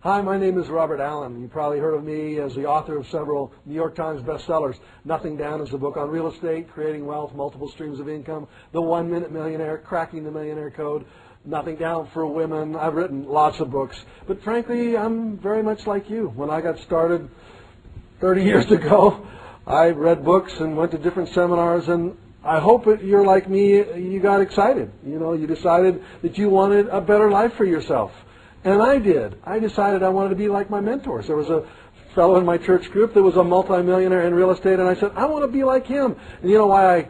Hi, my name is Robert Allen. You probably heard of me as the author of several New York Times bestsellers. Nothing Down is a book on real estate, creating wealth, multiple streams of income, The 1 Minute Millionaire, Cracking the Millionaire Code, Nothing Down for Women. I've written lots of books. But frankly, I'm very much like you. When I got started 30 years ago, I read books and went to different seminars, and I hope that you're like me, you got excited. You decided that you wanted a better life for yourself. And I did. I decided I wanted to be like my mentors. There was a fellow in my church group that was a multimillionaire in real estate, and I said, I want to be like him. And you know why I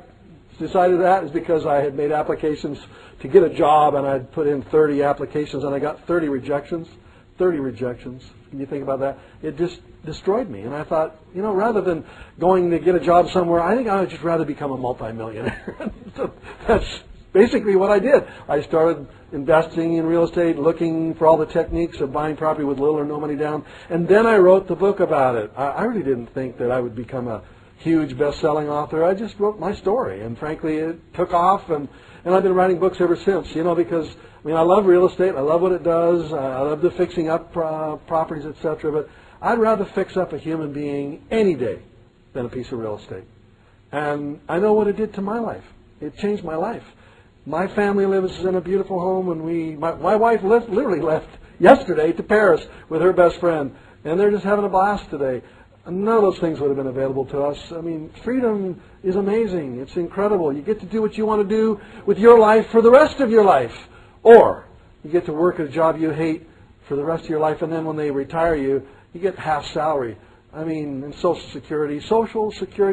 decided that is because I had made applications to get a job, and I'd put in 30 applications, and I got 30 rejections. 30 rejections. Can you think about that? It just destroyed me. And I thought, rather than going to get a job somewhere, I think I would just rather become a multimillionaire. So that's basically what I did. I started investing in real estate, looking for all the techniques of buying property with little or no money down, and then I wrote the book about it. I really didn't think that I would become a huge best-selling author. I just wrote my story, and frankly, it took off, and I've been writing books ever since, because, I love real estate, I love what it does, I love the fixing up properties, etc., but I'd rather fix up a human being any day than a piece of real estate. And I know what it did to my life. It changed my life. My family lives in a beautiful home, and my wife literally left yesterday to Paris with her best friend, and they're just having a blast today. None of those things would have been available to us. Freedom is amazing. It's incredible. You get to do what you want to do with your life for the rest of your life, or you get to work at a job you hate for the rest of your life, and then when they retire you, you get half salary. And Social Security,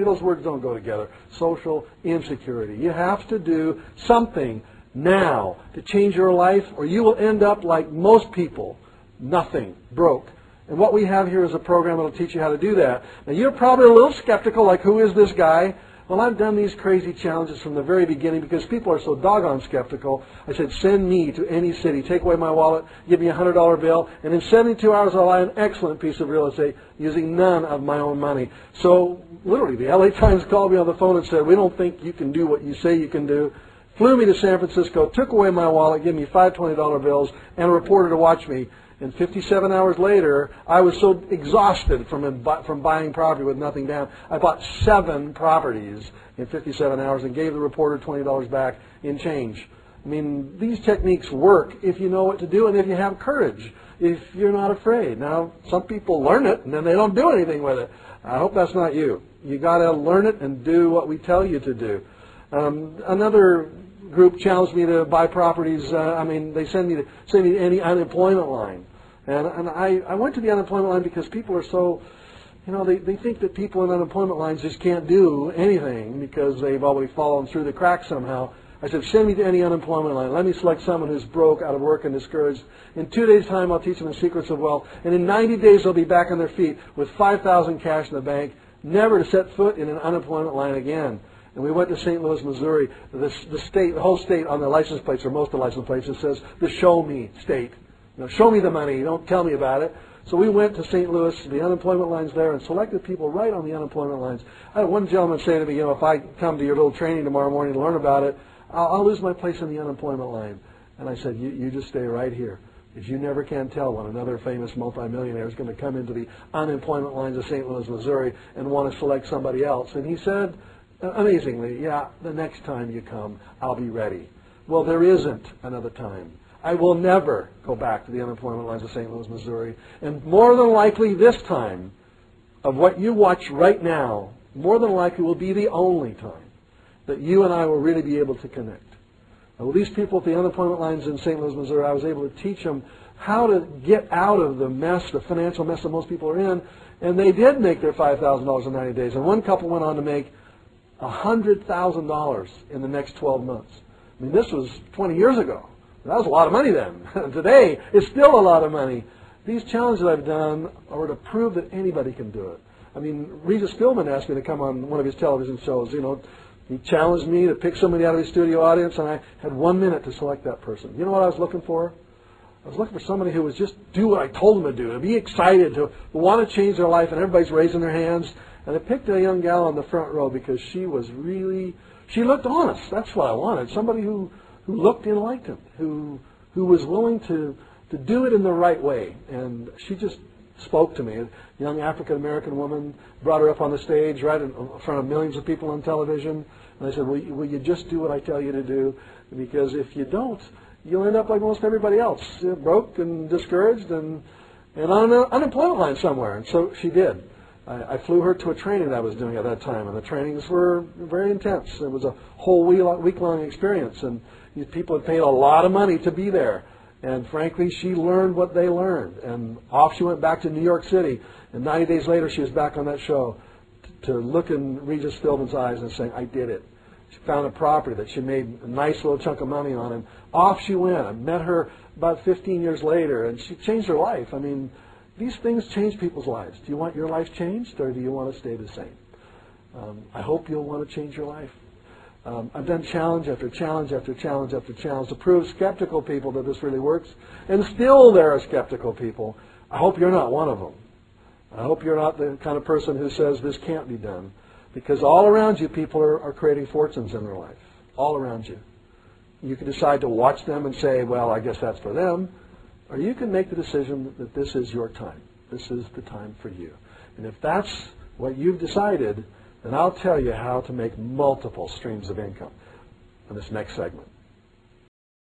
those words don't go together. Social insecurity. You have to do something now to change your life, or you will end up like most people, nothing, broke. And what we have here is a program that will teach you how to do that. Now, you're probably a little skeptical, like, who is this guy? Well, I've done these crazy challenges from the very beginning because people are so doggone skeptical. I said, send me to any city, take away my wallet, give me a $100 bill, and in 72 hours I'll buy an excellent piece of real estate using none of my own money. So, literally, the LA Times called me on the phone and said, we don't think you can do what you say you can do. Flew me to San Francisco, took away my wallet, gave me 5 $20 bills, and a reporter to watch me. And 57 hours later, I was so exhausted from buying property with nothing down, I bought 7 properties in 57 hours and gave the reporter $20 back in change. These techniques work if you know what to do and if you have courage, if you're not afraid. Now, some people learn it and then they don't do anything with it. I hope that's not you. You got to learn it and do what we tell you to do. Another group challenged me to buy properties. They send me to any unemployment line. And I went to the unemployment line because people are so, they think that people in unemployment lines just can't do anything because they've already fallen through the cracks somehow. I said, send me to any unemployment line. Let me select someone who's broke, out of work, and discouraged. In 2 days' time, I'll teach them the secrets of wealth. And in 90 days, they'll be back on their feet with $5,000 cash in the bank, never to set foot in an unemployment line again. And we went to St. Louis, Missouri. The whole state on the license plates, or most of the license plates, it says the Show Me State. Show me the money. Don't tell me about it. So we went to St. Louis, the unemployment lines there, and selected people right on the unemployment lines. I had one gentleman say to me, if I come to your little training tomorrow morning to learn about it, I'll lose my place in the unemployment line. And I said, you just stay right here, because you never can tell when another famous multimillionaire is going to come into the unemployment lines of St. Louis, Missouri, and want to select somebody else. And he said, amazingly, yeah, the next time you come, I'll be ready. Well, there isn't another time. I will never go back to the unemployment lines of St. Louis, Missouri. And more than likely this time, of what you watch right now, more than likely will be the only time that you and I will really be able to connect. Now, with these people at the unemployment lines in St. Louis, Missouri, I was able to teach them how to get out of the mess, the financial mess that most people are in. And they did make their $5,000 in 90 days. And one couple went on to make $100,000 in the next 12 months. This was 20 years ago. That was a lot of money then. Today, it's still a lot of money. These challenges I've done are to prove that anybody can do it. Regis Philbin asked me to come on one of his television shows. He challenged me to pick somebody out of his studio audience, and I had 1 minute to select that person. You know what I was looking for? I was looking for somebody who would just do what I told them to do, to be excited, to want to change their life, and everybody's raising their hands. And I picked a young gal on the front row because she looked honest. That's what I wanted. Somebody who looked enlightened, who was willing to to do it in the right way. And she just spoke to me. A young African-American woman, brought her up on the stage right in front of millions of people on television. And I said, will you just do what I tell you to do? Because if you don't, you'll end up like most everybody else, broke and discouraged and on an unemployment line somewhere. And so she did. I flew her to a training that I was doing at that time, and the trainings were very intense. It was a whole week-long experience, and these people had paid a lot of money to be there. And frankly, she learned what they learned. And off she went back to New York City, and 90 days later she was back on that show to look in Regis Philbin's eyes and saying, I did it. She found a property that she made a nice little chunk of money on, and off she went. I met her about 15 years later, and she changed her life. I mean, these things change people's lives. Do you want your life changed, or do you want to stay the same? I hope you'll want to change your life. I've done challenge after challenge after challenge after challenge to prove skeptical people that this really works, and still there are skeptical people. I hope you're not one of them. I hope you're not the kind of person who says this can't be done, because all around you people are creating fortunes in their life, all around you. You can decide to watch them and say, well, I guess that's for them, or you can make the decision that this is your time. This is the time for you. And if that's what you've decided, then I'll tell you how to make multiple streams of income in this next segment.